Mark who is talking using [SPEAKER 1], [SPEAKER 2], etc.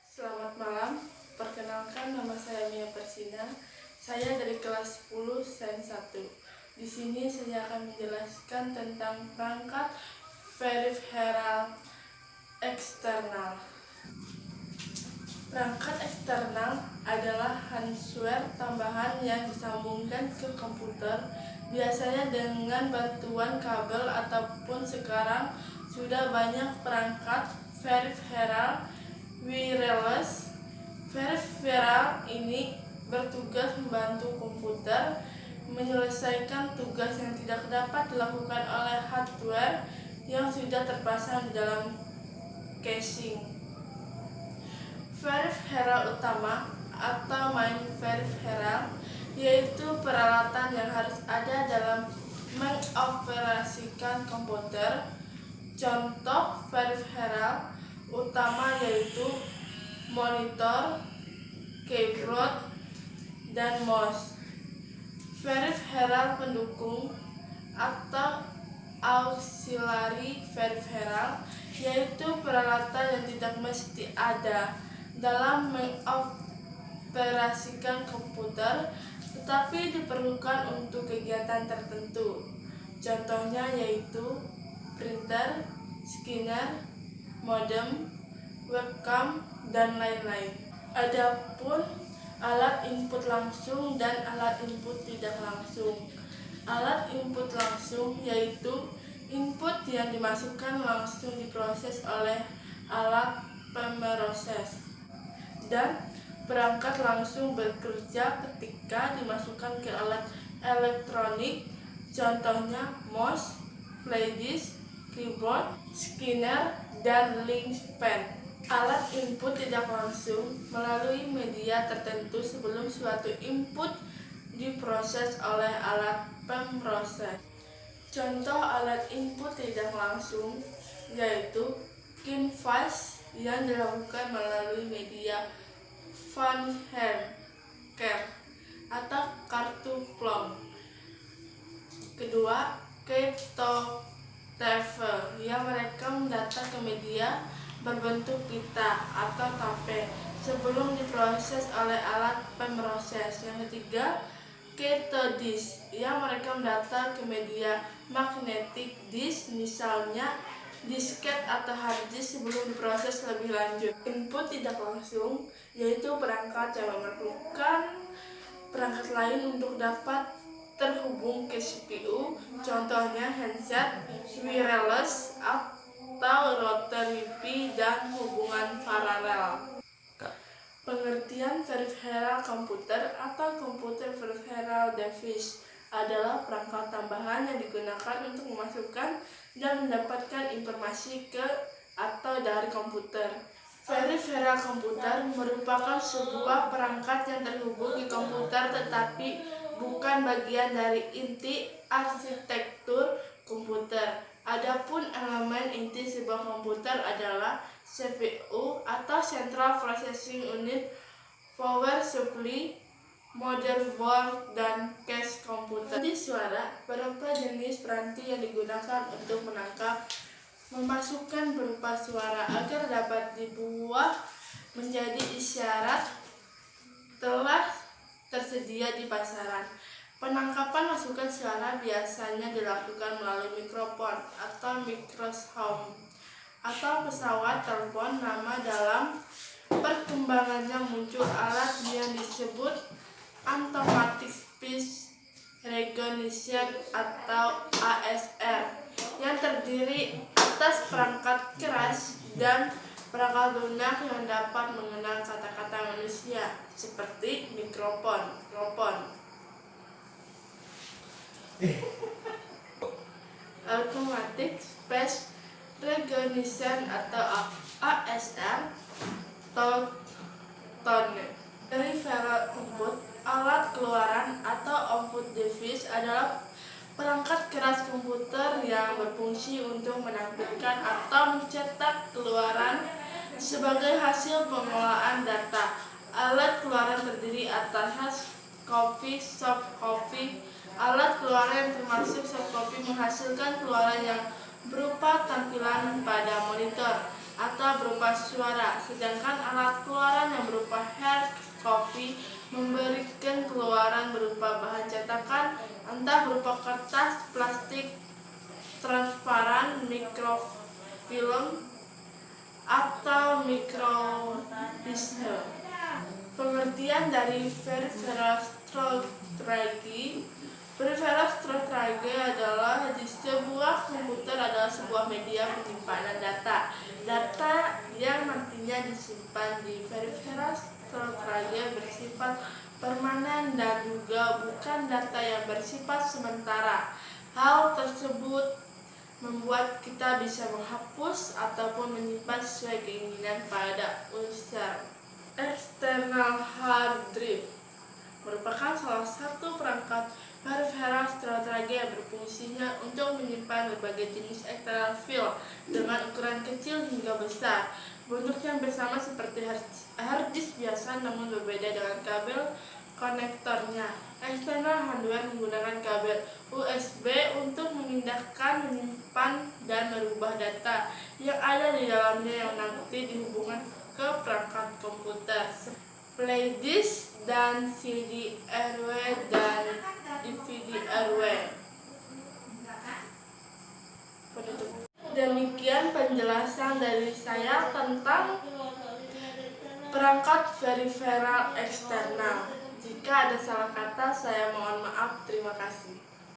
[SPEAKER 1] Selamat malam, perkenalkan nama saya Mia Persina. Saya dari kelas 10 Sains 1. Di sini saya akan menjelaskan tentang perangkat peripheral eksternal. Perangkat eksternal adalah hardware tambahan yang disambungkan ke komputer, biasanya dengan bantuan kabel ataupun sekarang sudah banyak perangkat peripheral wireless. Peripheral ini bertugas membantu komputer menyelesaikan tugas yang tidak dapat dilakukan oleh hardware yang sudah terpasang di dalam casing. Peripheral utama atau main peripheral yaitu peralatan yang harus ada dalam mengoperasikan komputer. Contoh peripheral utama yaitu monitor, keyboard, dan mouse. Peripheral pendukung atau auxiliary peripheral yaitu peralatan yang tidak mesti ada dalam mengoperasikan komputer, tetapi diperlukan untuk kegiatan tertentu. Contohnya yaitu printer, scanner, modem, webcam, dan lain-lain. Adapun alat input langsung dan alat input tidak langsung. Alat input langsung yaitu input yang dimasukkan langsung diproses oleh alat pemroses, dan perangkat langsung bekerja ketika dimasukkan ke alat elektronik. Contohnya mouse, flash, keyboard, scanner, dan link pen. Alat input tidak langsung melalui media tertentu sebelum suatu input diproses oleh alat pemroses. Contoh alat input tidak langsung yaitu canvas yang dilakukan melalui media Van Herker atau kartu plong. Kedua, ketotafel yang mereka mendata ke media berbentuk pita atau tape sebelum diproses oleh alat pemroses. Yang ketiga, ketodisk yang mereka mendata ke media magnetic disk, misalnya disket atau hard disk sebelum diproses lebih lanjut. Input tidak langsung yaitu perangkat yang memerlukan perangkat lain untuk dapat terhubung ke CPU, contohnya handset, wireless, atau router Wi-Fi, dan hubungan paralel. Pengertian peripheral komputer atau computer peripheral device adalah perangkat tambahan yang digunakan untuk memasukkan dan mendapatkan informasi ke atau dari komputer. Peripheral komputer merupakan sebuah perangkat yang terhubung ke komputer tetapi bukan bagian dari inti arsitektur komputer. Adapun elemen inti sebuah komputer adalah CPU atau Central Processing Unit, power supply, motherboard, dan cache komputer. Di suara, beberapa jenis peranti yang digunakan untuk menangkap memasukkan berupa suara agar dapat dibuat menjadi isyarat telah tersedia di pasaran. Penangkapan masukan suara biasanya dilakukan melalui mikrofon atau microphone atau pesawat telepon. Nama dalam perkembangannya muncul alat yang disebut automatic speech recognition atau ASR yang terdiri atas perangkat keras dan perangkat lunak yang dapat mengenal kata-kata manusia seperti mikrofon. Automatic speech recognition atau ASR tone. Peripheral input, alat keluaran atau output device adalah perangkat keras komputer yang berfungsi untuk menampilkan atau mencetak keluaran sebagai hasil pengolahan data. Alat keluaran terdiri atas hard copy, soft copy. Alat keluaran termasuk soft copy menghasilkan keluaran yang berupa tampilan pada monitor atau berupa suara, sedangkan alat keluaran yang berupa hard copy memberikan keluaran berupa bahan cetakan, entah berupa kertas, plastik, transparan, mikrofilm, atau mikrofisme. Pengertian dari peripheral strategy. Peripheral strategy adalah di sebuah komputer adalah sebuah media penyimpanan data. Data yang nantinya disimpan di peripheral strategy bersifat permanen dan juga bukan data yang bersifat sementara. Hal tersebut membuat kita bisa menghapus ataupun menyimpan sesuai keinginan pada unsur. External hard drive merupakan salah satu perangkat peripheral strategi yang berfungsinya untuk menyimpan berbagai jenis external file dengan ukuran kecil hingga besar. Bentuknya bersama seperti hard disk biasa namun berbeda dengan kabel konektornya. External hardware menggunakan kabel USB untuk memindahkan, menyimpan, dan merubah data yang ada di dalamnya yang nanti dihubungkan ke perangkat komputer. Play disk dan CD-RW dan DVD-RW. Demikian penjelasan dari saya tentang perangkat peripheral eksternal. Jika ada salah kata, saya mohon maaf. Terima kasih.